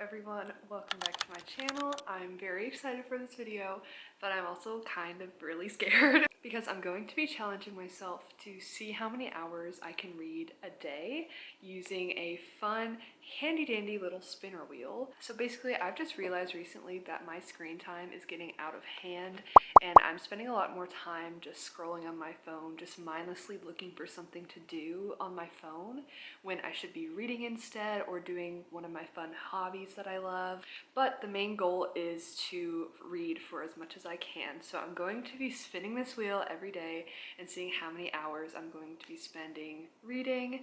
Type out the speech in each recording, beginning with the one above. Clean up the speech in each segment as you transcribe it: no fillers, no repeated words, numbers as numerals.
everyone, welcome back to my channel. I'm very excited for this video, but I'm also kind of really scared because I'm going to be challenging myself to see how many hours I can read a day using a fun, handy-dandy little spinner wheel. So basically, I've just realized recently that my screen time is getting out of hand and I'm spending a lot more time just scrolling on my phone, just mindlessly looking for something to do on my phone when I should be reading instead or doing one of my fun hobbies that I love. But the main goal is to read for as much as I can. So I'm going to be spinning this wheel every day and seeing how many hours I'm going to be spending reading.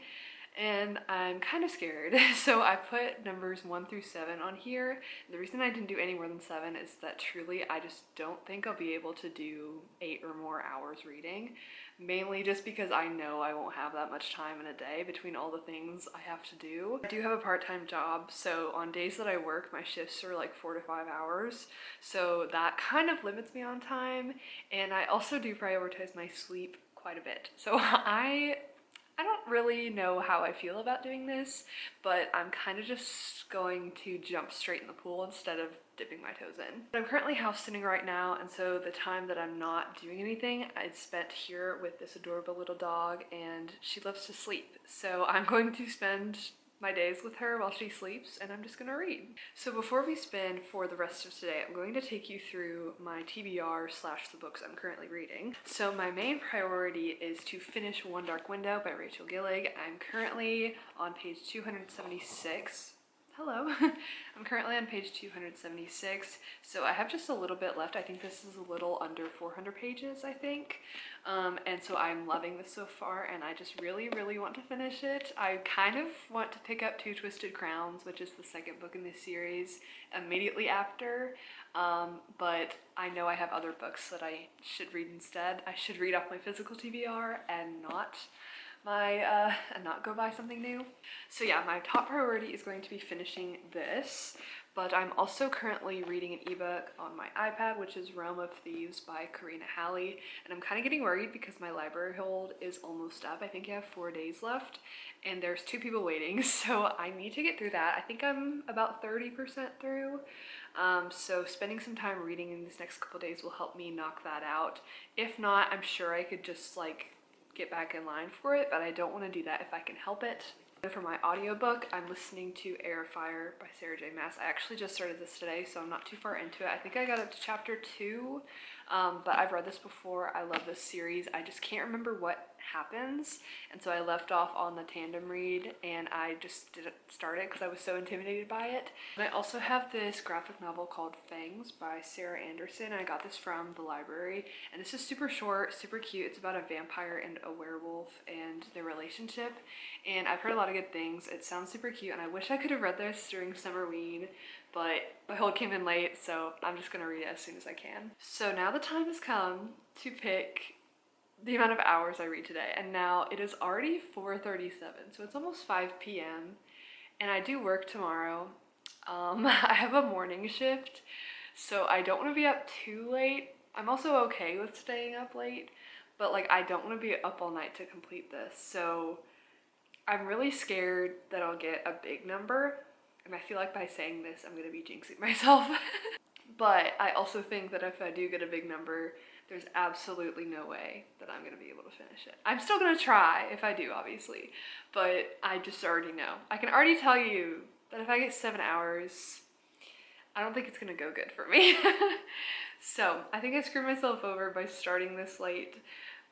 And I'm kind of scared. So I put numbers 1 through 7 on here. The reason I didn't do any more than 7 is that truly I just don't think I'll be able to do 8 or more hours reading. Mainly just because I know I won't have that much time in a day between all the things I have to do. I do have a part-time job, so on days that I work, my shifts are like 4 to 5 hours. So that kind of limits me on time. And I also do prioritize my sleep quite a bit. So I don't really know how I feel about doing this, but I'm kind of just going to jump straight in the pool instead of dipping my toes in. I'm currently house sitting right now, and so the time that I'm not doing anything, it's spent here with this adorable little dog, and she loves to sleep. So I'm going to spend my days with her while she sleeps, and I'm just gonna read. So before we spin for the rest of today, I'm going to take you through my TBR / the books I'm currently reading. So my main priority is to finish One Dark Window by Rachel Gillig. I'm currently on page 276. Hello. I'm currently on page 276, so I have just a little bit left. I think this is a little under 400 pages, I think. And so I'm loving this so far, and I just really want to finish it. I kind of want to pick up Two Twisted Crowns, which is the second book in this series, immediately after, but I know I have other books that I should read instead. I should read off my physical TBR and not go buy something new. So yeah, my top priority is going to be finishing this, but I'm also currently reading an ebook on my iPad, which is Realm of Thieves by Karina Halley, and I'm kind of getting worried because my library hold is almost up. I think I have 4 days left, and there's 2 people waiting, so I need to get through that. I think I'm about 30% through, so spending some time reading in these next couple days will help me knock that out. If not, I'm sure I could just like get back in line for it, but I don't want to do that if I can help it. And for my audiobook, I'm listening to Air of Fire by Sarah J. Maas. I actually just started this today, so I'm not too far into it. I think I got up to chapter 2, but I've read this before. I love this series. I just can't remember what happens, and so I left off on the tandem read, and I just didn't start it because I was so intimidated by it. And I also have this graphic novel called Fangs by Sarah Anderson. I got this from the library, and this is super short, super cute. It's about a vampire and a werewolf and their relationship, and I've heard a lot of good things. It sounds super cute, and I wish I could have read this during Summerween, but my hold came in late, so I'm just gonna read it as soon as I can. So now the time has come to pick the amount of hours I read today, and now it is already 4:37, so it's almost 5 p.m. and I do work tomorrow. I have a morning shift, so I don't want to be up too late. I'm also okay with staying up late, but like I don't want to be up all night to complete this, so I'm really scared that I'll get a big number, and I feel like by saying this I'm gonna be jinxing myself. But I also think that if I do get a big number, there's absolutely no way that I'm gonna be able to finish it. I'm still gonna try if I do, obviously, but I just already know. I can already tell you that if I get 7 hours, I don't think it's gonna go good for me. So I think I screwed myself over by starting this late,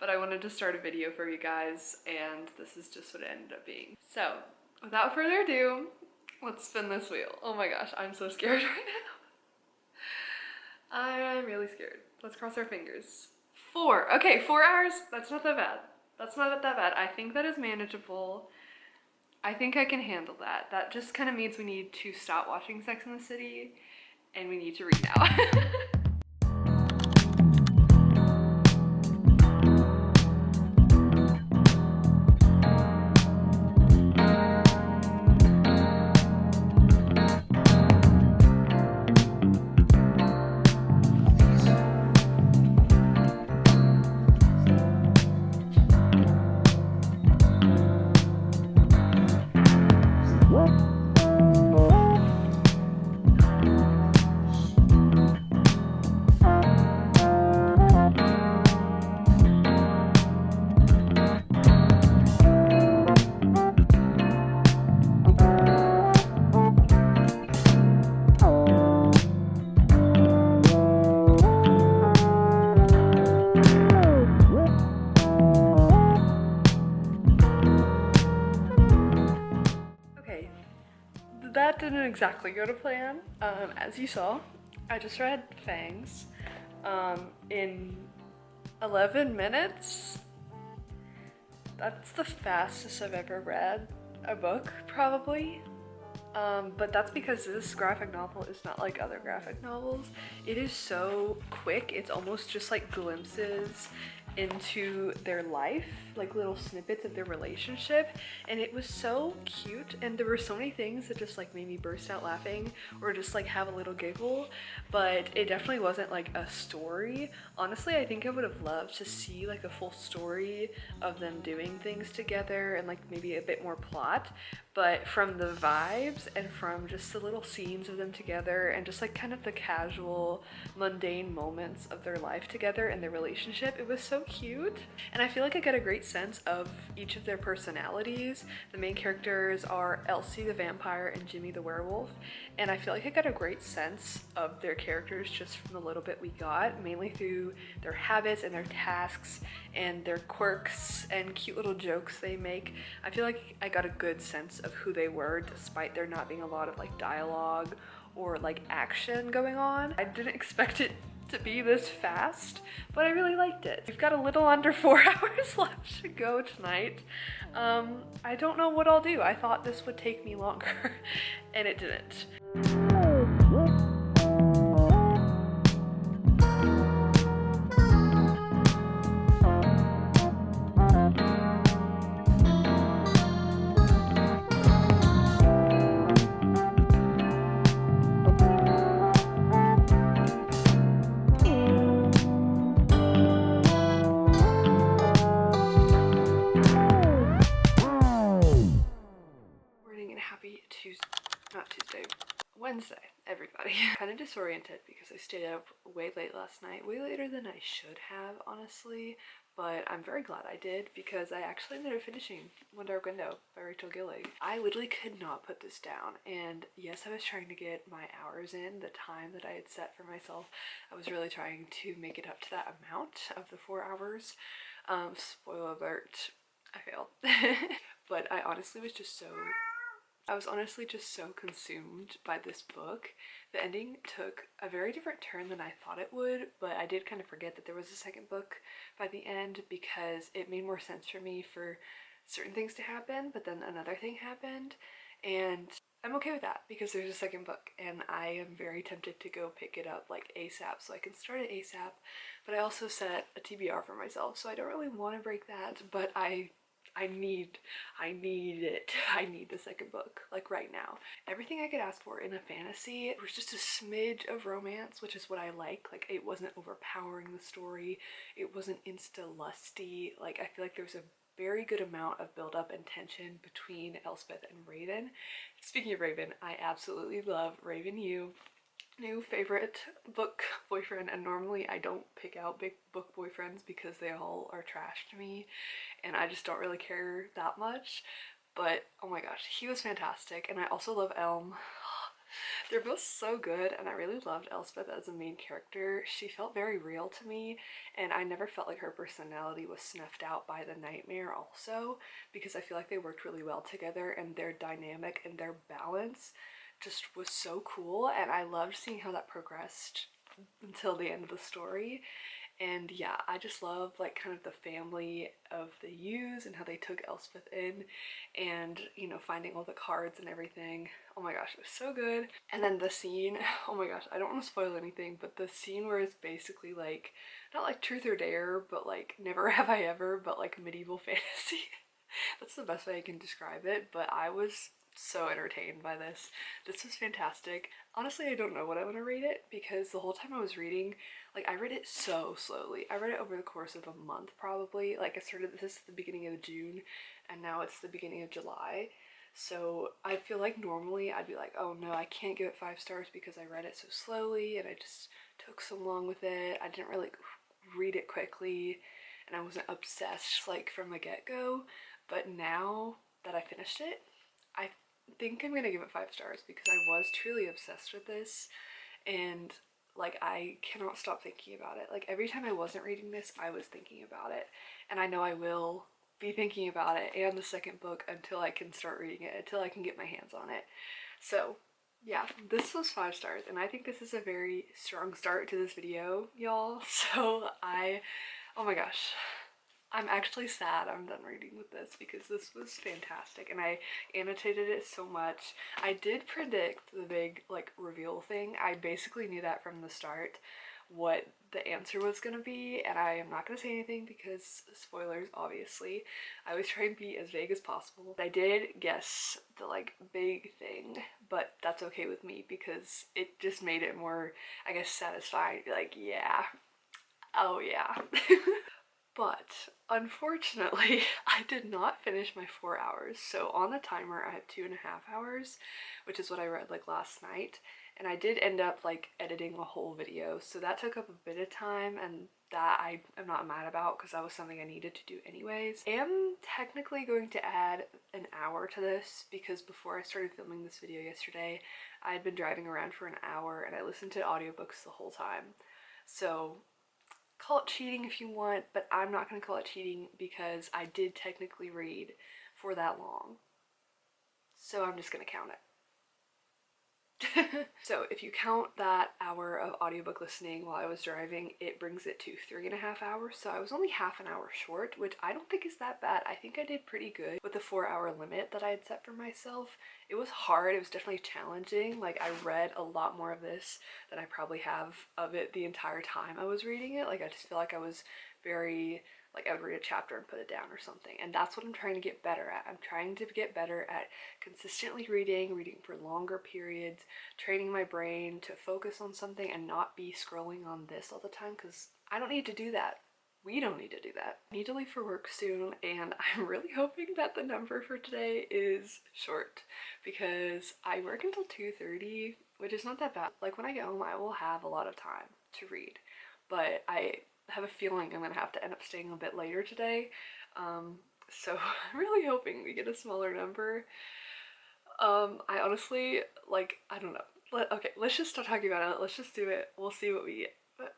but I wanted to start a video for you guys, and this is just what it ended up being. So without further ado, let's spin this wheel. Oh my gosh, I'm so scared right now. I'm really scared. Let's cross our fingers. 4. Okay, 4 hours. That's not that bad. That's not that bad. I think that is manageable. I think I can handle that. That just kind of means we need to stop watching Sex and the City, and we need to read now. exactly go to plan. As you saw, I just read Fangs in 11 minutes. That's the fastest I've ever read a book, probably. But that's because this graphic novel is not like other graphic novels. It is so quick, it's almost just like glimpses into their life, like little snippets of their relationship, and it was so cute, and there were so many things that just like made me burst out laughing or just like have a little giggle, but it definitely wasn't like a story. Honestly, I think I would have loved to see like a full story of them doing things together and like maybe a bit more plot, but from the vibes and from just the little scenes of them together and just like kind of the casual mundane moments of their life together and their relationship, it was so cute. And I feel like I get a great sense of each of their personalities. The main characters are Elsie the vampire and Jimmy the werewolf, and I feel like I got a great sense of their characters just from the little bit we got, mainly through their habits and their tasks and their quirks and cute little jokes they make. I feel like I got a good sense of who they were despite there not being a lot of like dialogue or like action going on. I didn't expect it to be this fast, but I really liked it. We've got a little under 4 hours left to go tonight. I don't know what I'll do. I thought this would take me longer and it didn't. Wednesday, everybody. Kind of disoriented because I stayed up way late last night, way later than I should have, honestly, but I'm very glad I did because I actually ended up finishing One Dark Window by Rachel Gillig. I literally could not put this down, and yes, I was trying to get my hours in, the time that I had set for myself. I was really trying to make it up to that amount of the 4 hours. Spoiler alert, I failed. But I honestly was just so consumed by this book. The ending took a very different turn than I thought it would, but I did kind of forget that there was a second book by the end because it made more sense for me for certain things to happen, but then another thing happened, and I'm okay with that because there's a second book and I am very tempted to go pick it up like ASAP so I can start it ASAP, but I also set a TBR for myself, so I don't really want to break that, but I need it. I need the second book, like right now. Everything I could ask for in a fantasy was just a smidge of romance, which is what I like. Like, it wasn't overpowering the story. It wasn't insta-lusty. Like, I feel like there's a very good amount of build-up and tension between Elspeth and Raven. Speaking of Raven, I absolutely love Raven Yu. New favorite book boyfriend, and normally I don't pick out big book boyfriends because they all are trash to me and I just don't really care that much, but oh my gosh, he was fantastic. And I also love Elm. They're both so good, and I really loved Elspeth as a main character. She felt very real to me, and I never felt like her personality was snuffed out by the nightmare also, because I feel like they worked really well together and their dynamic and their balance just was so cool, and I loved seeing how that progressed until the end of the story. And yeah, I just love like kind of the family of the Yus and how they took Elspeth in, and you know, finding all the cards and everything. Oh my gosh, it was so good. And then the scene, oh my gosh, I don't want to spoil anything, but the scene where it's basically like, not like truth or dare, but like never have I ever, but like medieval fantasy. That's the best way I can describe it, but I was so entertained by this. This was fantastic. Honestly, I don't know what I want to rate it because the whole time I was reading, like, I read it so slowly. I read it over the course of a month probably. Like, I started this at the beginning of June and now it's the beginning of July. So I feel like normally I'd be like, oh no, I can't give it 5 stars because I read it so slowly and I just took so long with it. I didn't really read it quickly and I wasn't obsessed like from the get-go. But now that I finished it, I think I'm gonna give it 5 stars because I was truly obsessed with this, and like I cannot stop thinking about it. Like every time I wasn't reading this, I was thinking about it, and I know I will be thinking about it and the second book until I can start reading it, until I can get my hands on it. So yeah, this was 5 stars, and I think this is a very strong start to this video, y'all. So oh my gosh, I'm actually sad I'm done reading with this because this was fantastic and I annotated it so much. I did predict the big like reveal thing. I basically knew that from the start what the answer was gonna be, and I am not gonna say anything because spoilers, obviously. I always try and be as vague as possible. I did guess the like big thing, but that's okay with me because it just made it more, I guess, satisfying. Like, yeah, oh yeah. But unfortunately, I did not finish my 4 hours. So on the timer, I have 2.5 hours, which is what I read like last night. And I did end up like editing a whole video. So that took up a bit of time, and that I am not mad about because that was something I needed to do anyways. I am technically going to add an hour to this because before I started filming this video yesterday, I had been driving around for an hour and I listened to audiobooks the whole time. So call it cheating if you want, but I'm not going to call it cheating because I did technically read for that long. So I'm just going to count it. So if you count that hour of audiobook listening while I was driving, it brings it to 3.5 hours. So I was only half an hour short, which I don't think is that bad. I think I did pretty good with the 4-hour limit that I had set for myself. It was hard. It was definitely challenging. Like, I read a lot more of this than I probably have of it the entire time I was reading it. Like, I just feel like I was very, like, I would read a chapter and put it down or something. And that's what I'm trying to get better at. I'm trying to get better at consistently reading for longer periods, training my brain to focus on something and not be scrolling on this all the time, because I don't need to do that. We don't need to do that. I need to leave for work soon, and I'm really hoping that the number for today is short because I work until 2:30, which is not that bad. Like, when I get home, I will have a lot of time to read, but I have a feeling I'm gonna have to end up staying a bit later today. So I'm really hoping we get a smaller number. I honestly, like, I don't know. Okay, let's just start talking about it. Let's just do it. We'll see what we get. But,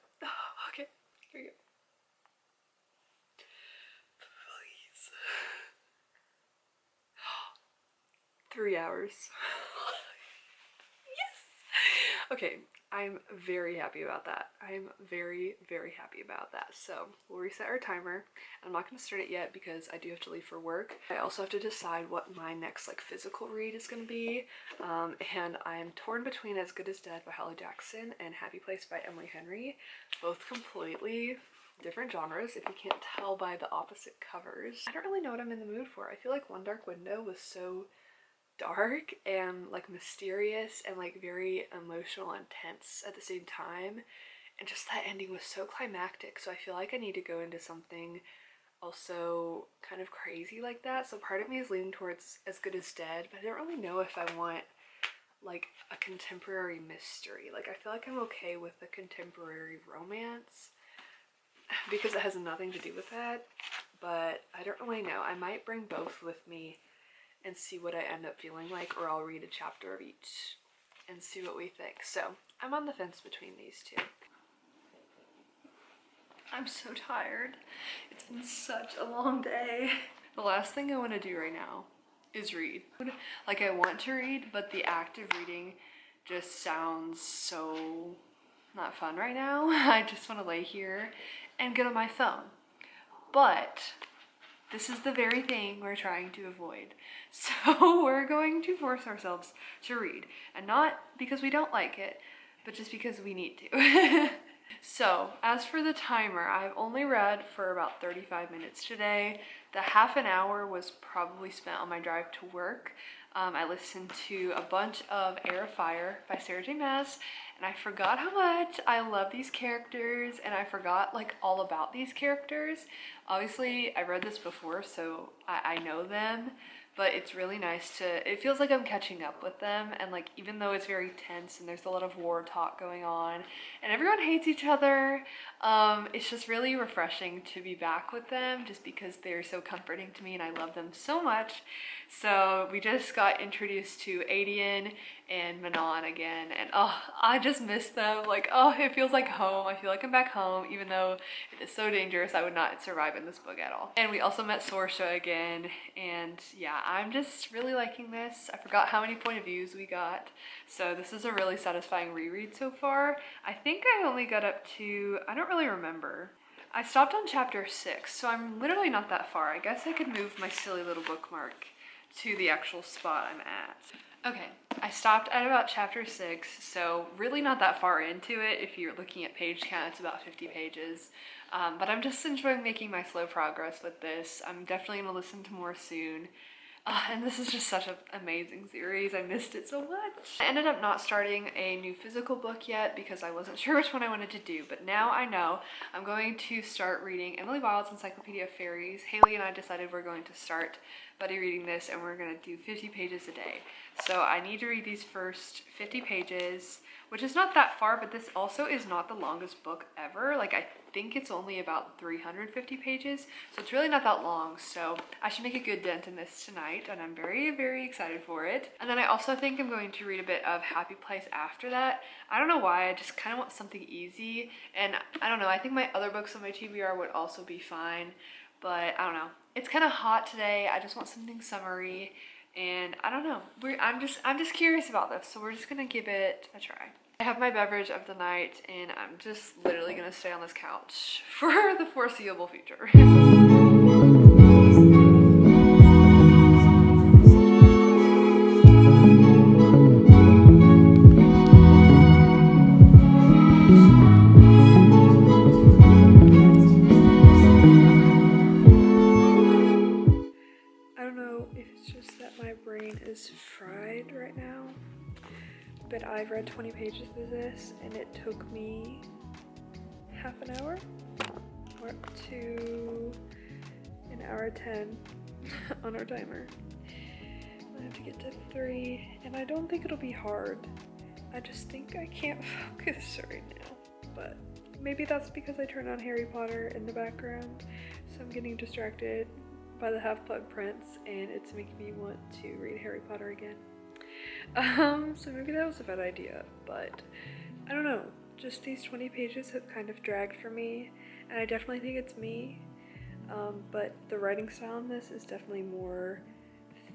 okay, here we go. Please. 3 hours. Yes! Okay, I'm very happy about that. I'm very, very happy about that. So we'll reset our timer. I'm not going to start it yet because I do have to leave for work. I also have to decide what my next like physical read is going to be. And I'm torn between As Good as Dead by Holly Jackson and Happy Place by Emily Henry. Both completely different genres, if you can't tell by the opposite covers. I don't really know what I'm in the mood for. I feel like One Dark Window was so dark and like mysterious and like very emotional and tense at the same time, and just that ending was so climactic. So I feel like I need to go into something also kind of crazy like that. So part of me is leaning towards As Good as Dead, but I don't really know if I want like a contemporary mystery. Like, I feel like I'm okay with a contemporary romance because it has nothing to do with that, but I don't really know. I might bring both with me and see what I end up feeling like, or I'll read a chapter of each and see what we think. So I'm on the fence between these two. I'm so tired. It's been such a long day. The last thing I want to do right now is read. Like, I want to read, but the act of reading just sounds so not fun right now. I just want to lay here and get on my phone. But this is the very thing we're trying to avoid. So we're going to force ourselves to read. And not because we don't like it, but just because we need to. So as for the timer, I've only read for about 35 minutes today. The half an hour was probably spent on my drive to work. I listened to a bunch of Air of Fire by Sarah J. Maas, and I forgot how much I love these characters, and I forgot like all about these characters. Obviously, I read this before, so I know them, but it's really nice to, it feels like I'm catching up with them, and like, even though it's very tense and there's a lot of war talk going on and everyone hates each other, it's just really refreshing to be back with them just because they're so comforting to me and I love them so much. So we just got introduced to Adian and Manon again, and oh, I just miss them. Like, oh, it feels like home. I feel like I'm back home, even though it is so dangerous. I would not survive in this book at all. And we also met Sorsha again, and yeah, I'm just really liking this. I forgot how many point of views we got, so this is a really satisfying reread so far. I think I only got up to, I don't really remember. I stopped on chapter 6, so I'm literally not that far. I guess I could move my silly little bookmark to the actual spot I'm at. Okay, I stopped at about chapter 6, so really not that far into it. If you're looking at page count, it's about 50 pages. But I'm just enjoying making my slow progress with this. I'm definitely going to listen to more soon. And this is just such an amazing series. I missed it so much. I ended up not starting a new physical book yet because I wasn't sure which one I wanted to do, but now I know. I'm going to start reading Emily Wilde's Encyclopedia of Fairies. Haley and I decided we're going to start buddy reading this, and we're going to do 50 pages a day. So I need to read these first 50 pages, which is not that far, but this also is not the longest book ever. Like, I think it's only about 350 pages, so it's really not that long. So I should make a good dent in this tonight, and I'm very, very excited for it. And then I also think I'm going to read a bit of Happy Place after that. I don't know why, I just kind of want something easy, and I don't know, I think my other books on my TBR would also be fine, but I don't know. It's kind of hot today. I just want something summery, and I don't know. I'm just curious about this, so we're just gonna give it a try. I have my beverage of the night, and I'm just literally gonna stay on this couch for the foreseeable future. I don't know if it's just that my brain is fried right now, but I've read 20 pages of this, and it took me half an hour. We're up to an hour 10 on our timer. I have to get to 3, and I don't think it'll be hard. I just think I can't focus right now, but maybe that's because I turned on Harry Potter in the background, so I'm getting distracted by the Half-Blood Prince, and it's making me want to read Harry Potter again. So maybe that was a bad idea, but I don't know. Just these 20 pages have kind of dragged for me, and I definitely think it's me, but the writing style in this is definitely more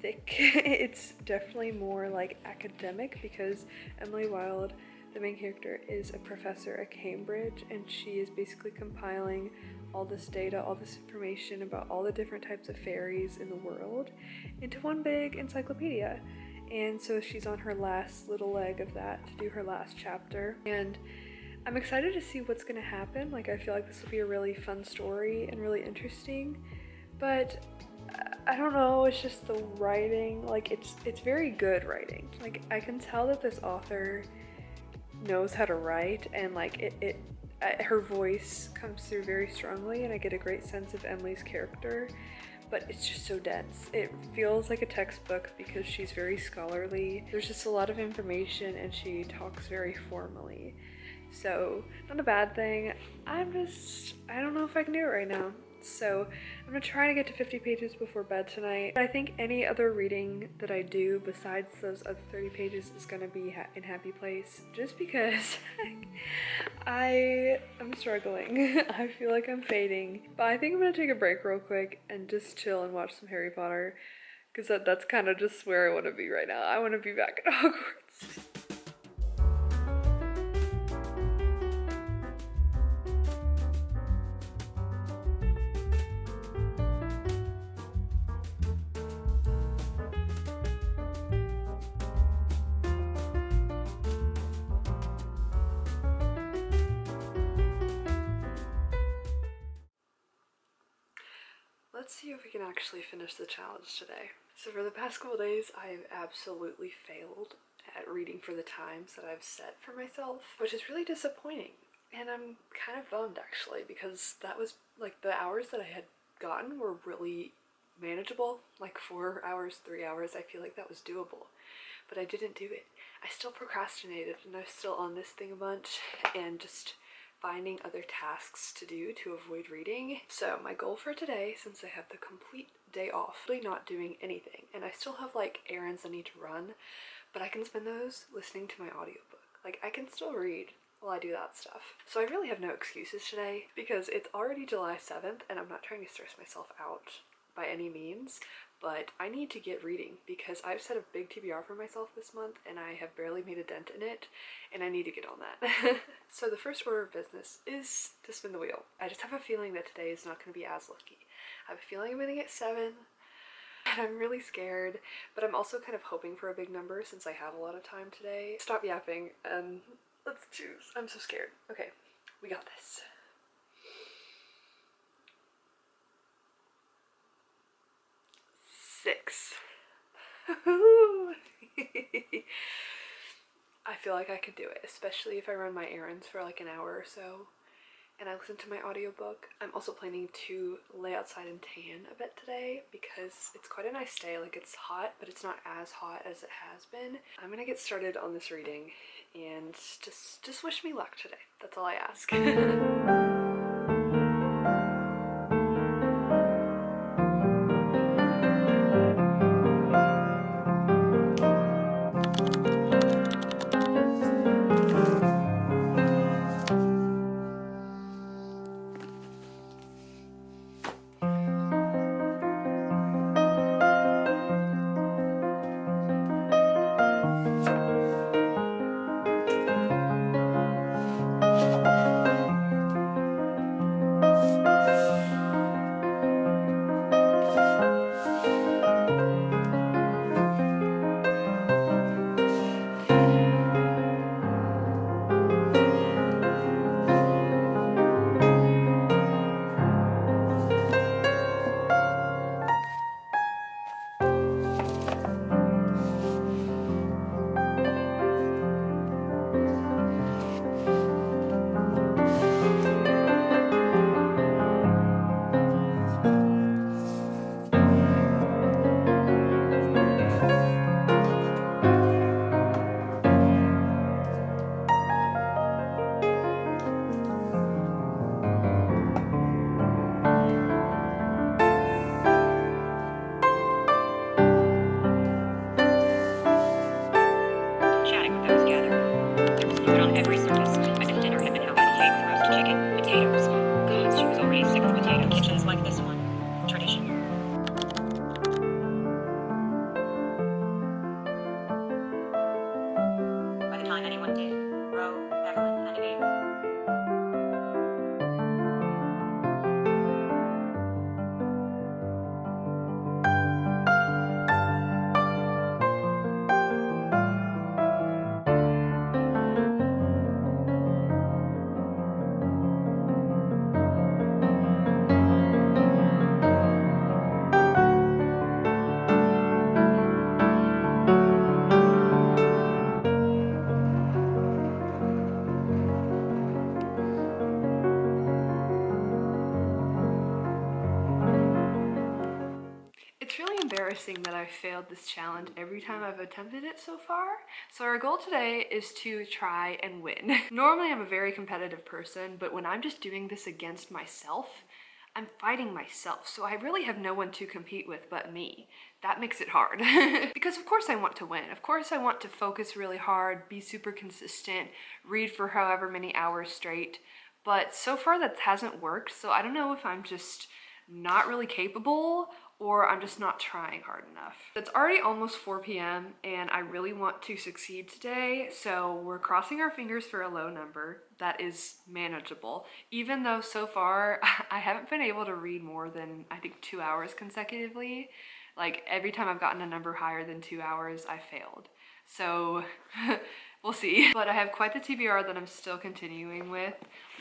thick. It's definitely more like academic, because Emily Wilde, the main character, is a professor at Cambridge, and she is basically compiling all this data, all this information about all the different types of fairies in the world into one big encyclopedia. And so she's on her last little leg of that to do her last chapter, and I'm excited to see what's gonna happen. Like, I feel like this will be a really fun story and really interesting, but I don't know, it's just the writing. Like, it's very good writing. Like, I can tell that this author knows how to write, and like her voice comes through very strongly, and I get a great sense of Emily's character, but it's just so dense. It feels like a textbook because she's very scholarly. There's just a lot of information, and she talks very formally. So, not a bad thing. I don't know if I can do it right now. So, I'm gonna try to get to 50 pages before bed tonight. I think any other reading that I do besides those other 30 pages is gonna be in Happy Place, just because I'm struggling. I feel like I'm fading. But I think I'm gonna take a break real quick and just chill and watch some Harry Potter, because that's kind of just where I want to be right now. I want to be back at Hogwarts. Let's see if we can actually finish the challenge today. So for the past couple days, I've absolutely failed at reading for the times that I've set for myself, which is really disappointing. And I'm kind of bummed, actually, because that was like the hours that I had gotten were really manageable. Like 4 hours, 3 hours, I feel like that was doable. But I didn't do it. I still procrastinated, and I was still on this thing a bunch and just finding other tasks to do to avoid reading. So my goal for today, since I have the complete day off, really not doing anything, and I still have like errands I need to run, but I can spend those listening to my audiobook. Like, I can still read while I do that stuff. So I really have no excuses today because it's already July 7th and I'm not trying to stress myself out by any means, but I need to get reading because I've set a big TBR for myself this month and I have barely made a dent in it, and I need to get on that. So the first order of business is to spin the wheel. I just have a feeling that today is not going to be as lucky. I have a feeling I'm going to get 7, and I'm really scared, but I'm also kind of hoping for a big number since I have a lot of time today. Stop yapping and let's choose. I'm so scared. Okay, we got this. 6. I feel like I could do it, especially if I run my errands for like an hour or so and I listen to my audiobook. I'm also planning to lay outside and tan a bit today because it's quite a nice day. Like, it's hot, but it's not as hot as it has been. I'm gonna get started on this reading and just wish me luck today. That's all I ask. It's really embarrassing that I've failed this challenge every time I've attempted it so far. So our goal today is to try and win. Normally I'm a very competitive person, but when I'm just doing this against myself, I'm fighting myself. So I really have no one to compete with but me. That makes it hard. Because of course I want to win. Of course I want to focus really hard, be super consistent, read for however many hours straight. But so far that hasn't worked, so I don't know if I'm just not really capable or I'm just not trying hard enough. It's already almost 4 p.m. and I really want to succeed today, so we're crossing our fingers for a low number that is manageable, even though so far I haven't been able to read more than I think 2 hours consecutively. Like, every time I've gotten a number higher than 2 hours, I failed. So we'll see. But I have quite the TBR that I'm still continuing with.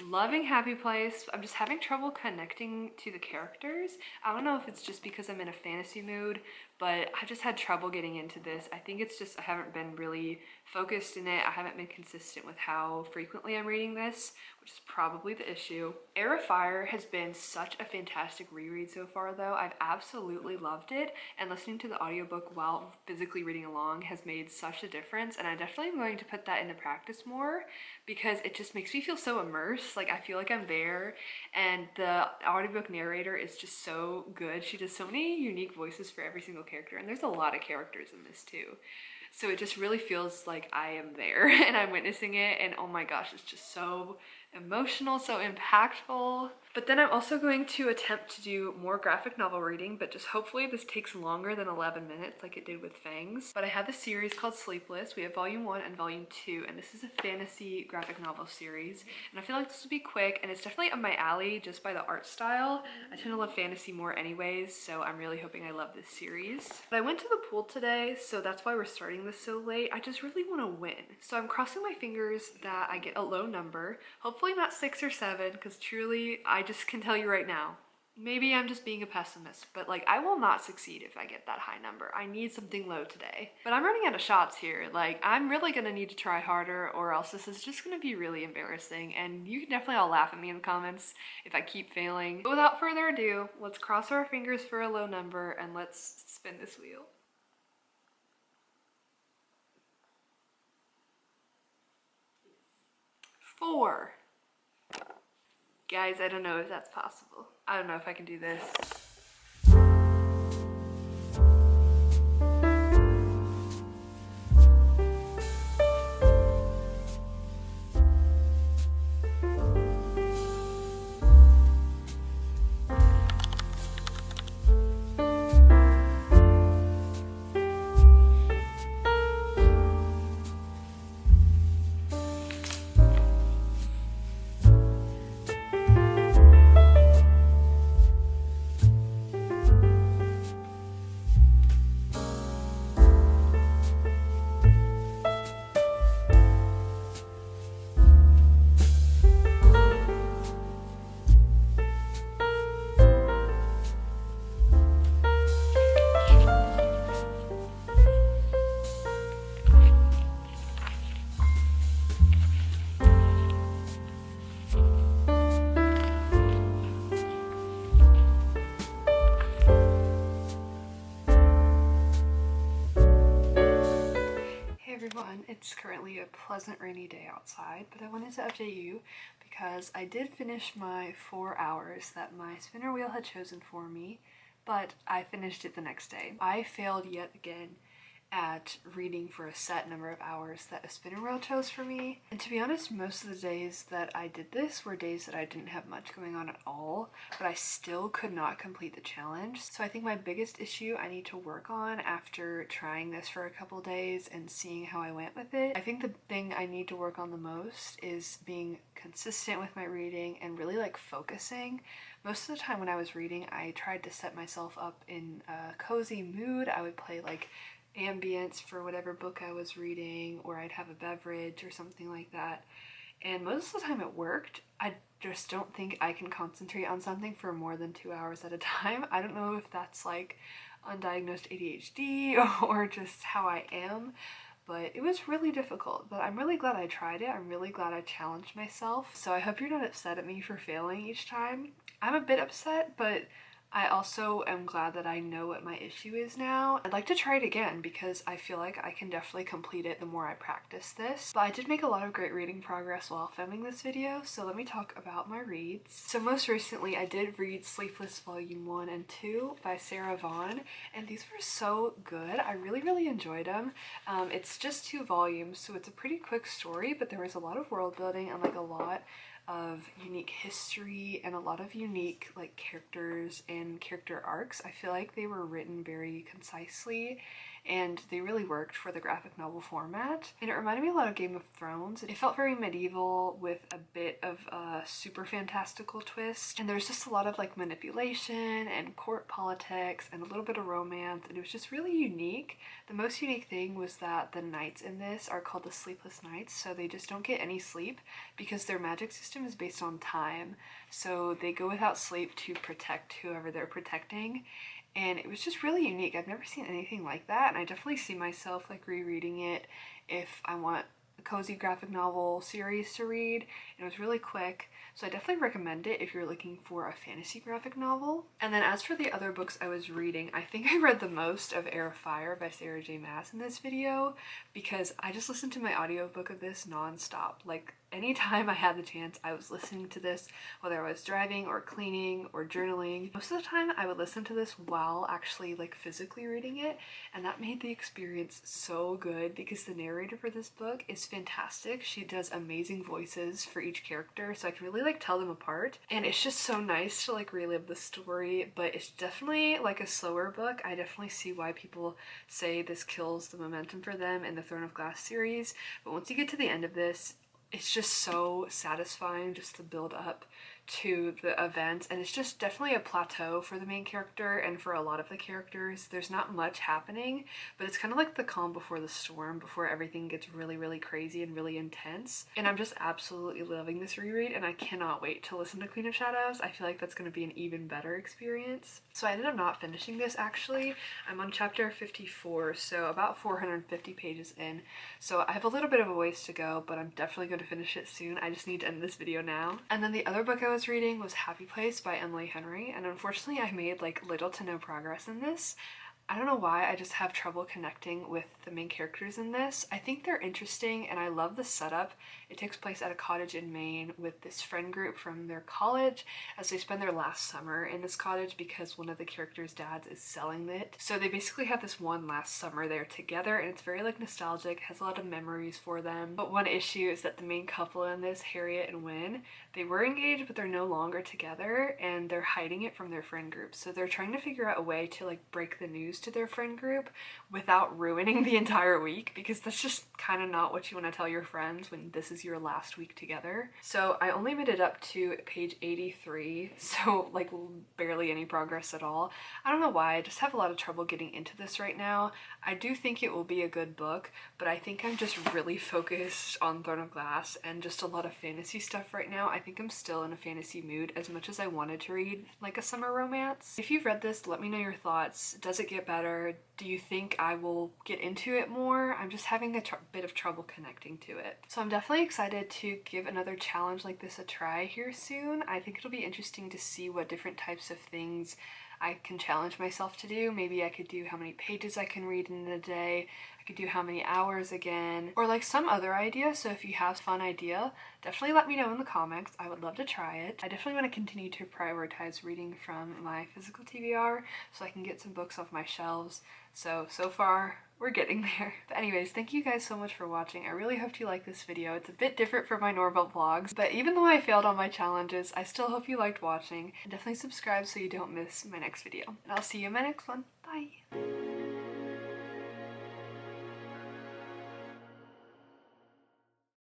Loving Happy Place. I'm just having trouble connecting to the characters. I don't know if it's just because I'm in a fantasy mood, but I just had trouble getting into this. I think it's just I haven't been really focused in it. I haven't been consistent with how frequently I'm reading this, which is probably the issue. Heir of Fire has been such a fantastic reread so far though. I've absolutely loved it, and listening to the audiobook while physically reading along has made such a difference, and I definitely am going to put that into practice more because it just makes me feel so immersed. Like I feel like I'm there, and the audiobook narrator is just so good. She does so many unique voices for every single character, and there's a lot of characters in this too. So it just really feels like I am there and I'm witnessing it, and oh my gosh, it's just so emotional, so impactful. But then I'm also going to attempt to do more graphic novel reading, but just hopefully this takes longer than 11 minutes like it did with Fangs. But I have this series called Sleepless. We have volume 1 and volume 2, and this is a fantasy graphic novel series. And I feel like this will be quick, and it's definitely up my alley just by the art style. I tend to love fantasy more anyways, so I'm really hoping I love this series. But I went to the pool today, so that's why we're starting this so late. I just really want to win. So I'm crossing my fingers that I get a low number. Hopefully not 6 or 7, because truly, I just can tell you right now, maybe I'm just being a pessimist, but like I will not succeed if I get that high number. I need something low today. But I'm running out of shots here. Like I'm really gonna need to try harder, or else this is just gonna be really embarrassing, and you can definitely all laugh at me in the comments if I keep failing. But without further ado, let's cross our fingers for a low number and let's spin this wheel. 4. Guys, I don't know if that's possible. I don't know if I can do this. It's currently a pleasant rainy day outside, but I wanted to update you because I did finish my 4 hours that my spinner wheel had chosen for me, but I finished it the next day. I failed yet again at reading for a set number of hours that a spinner wheel chose for me. And to be honest, most of the days that I did this were days that I didn't have much going on at all, but I still could not complete the challenge. So I think my biggest issue I need to work on after trying this for a couple days and seeing how I went with it, I think the thing I need to work on the most is being consistent with my reading and really like focusing. Most of the time when I was reading, I tried to set myself up in a cozy mood. I would play like ambience for whatever book I was reading, or I'd have a beverage or something like that, and most of the time it worked. I just don't think I can concentrate on something for more than 2 hours at a time. I don't know if that's like undiagnosed ADHD or just how I am, but it was really difficult. But I'm really glad I tried it. I'm really glad I challenged myself. So I hope you're not upset at me for failing each time. I'm a bit upset, but I also am glad that I know what my issue is now. I'd like to try it again because I feel like I can definitely complete it the more I practice this. But I did make a lot of great reading progress while filming this video, so let me talk about my reads. So most recently I did read Sleepless Volume 1 and 2 by Sarah Vaughan, and these were so good. I really enjoyed them. It's just 2 volumes, so it's a pretty quick story, but there was a lot of world building and like a lot of unique history and a lot of unique like characters and character arcs. I feel like they were written very concisely and they really worked for the graphic novel format. And it reminded me a lot of Game of Thrones. It felt very medieval with a bit of a super fantastical twist. And there's just a lot of like manipulation and court politics and a little bit of romance, and it was just really unique. The most unique thing was that the knights in this are called the Sleepless Knights, so they just don't get any sleep because their magic system is based on time. So they go without sleep to protect whoever they're protecting. and it was just really unique. I've never seen anything like that, and I definitely see myself like rereading it if I want a cozy graphic novel series to read. It was really quick, so I definitely recommend it if you're looking for a fantasy graphic novel. And then as for the other books I was reading, I think I read the most of Air of Fire by Sarah J Maas in this video because I just listened to my audiobook of this non-stop. Like anytime I had the chance, I was listening to this, whether I was driving or cleaning or journaling. Most of the time I would listen to this while actually like physically reading it, and that made the experience so good because the narrator for this book is fantastic. She does amazing voices for each character, so I can really like tell them apart, and it's just so nice to like relive the story. But it's definitely like a slower book. I definitely see why people say this kills the momentum for them in the Throne of Glass series, but once you get to the end of this, it's just so satisfying, just the build up to the events, and it's just definitely a plateau for the main character and for a lot of the characters. There's not much happening, but it's kind of like the calm before the storm, before everything gets really crazy and really intense. And I'm just absolutely loving this reread, and I cannot wait to listen to Queen of Shadows. I feel like that's going to be an even better experience. So I ended up not finishing this actually. I'm on chapter 54, so about 450 pages in. So I have a little bit of a ways to go, but I'm definitely going to finish it soon. I just need to end this video now. And then the other book I was reading was Happy Place by Emily Henry, and unfortunately I made like little to no progress in this. I don't know why, I just have trouble connecting with the main characters in this. I think they're interesting and I love the setup. It takes place at a cottage in Maine with this friend group from their college as they spend their last summer in this cottage because one of the characters' dads is selling it. So they basically have this one last summer there together, and it's very like nostalgic, has a lot of memories for them. But one issue is that the main couple in this, Harriet and Wynne, they were engaged but they're no longer together, and they're hiding it from their friend group. So they're trying to figure out a way to like break the news to their friend group without ruining the entire week, because that's just kind of not what you want to tell your friends when this is your last week together. So I only made it up to page 83, so like barely any progress at all. I don't know why, I just have a lot of trouble getting into this right now. I do think it will be a good book, but I think I'm just really focused on Throne of Glass and just a lot of fantasy stuff right now. I think I'm still in a fantasy mood as much as I wanted to read like a summer romance. If you've read this, let me know your thoughts. Does it get better? Do you think I will get into it more? I'm just having a bit of trouble connecting to it. So I'm definitely excited to give another challenge like this a try here soon. I think it'll be interesting to see what different types of things I can challenge myself to do. Maybe I could do how many pages I can read in a day. I could do how many hours again, or like some other idea. So if you have a fun idea, definitely let me know in the comments. I would love to try it. I definitely want to continue to prioritize reading from my physical TBR so I can get some books off my shelves. So far, we're getting there. But anyways, thank you guys so much for watching. I really hope you like this video. It's a bit different from my normal vlogs, but even though I failed on my challenges, I still hope you liked watching. And definitely subscribe so you don't miss my next video. And I'll see you in my next one. Bye!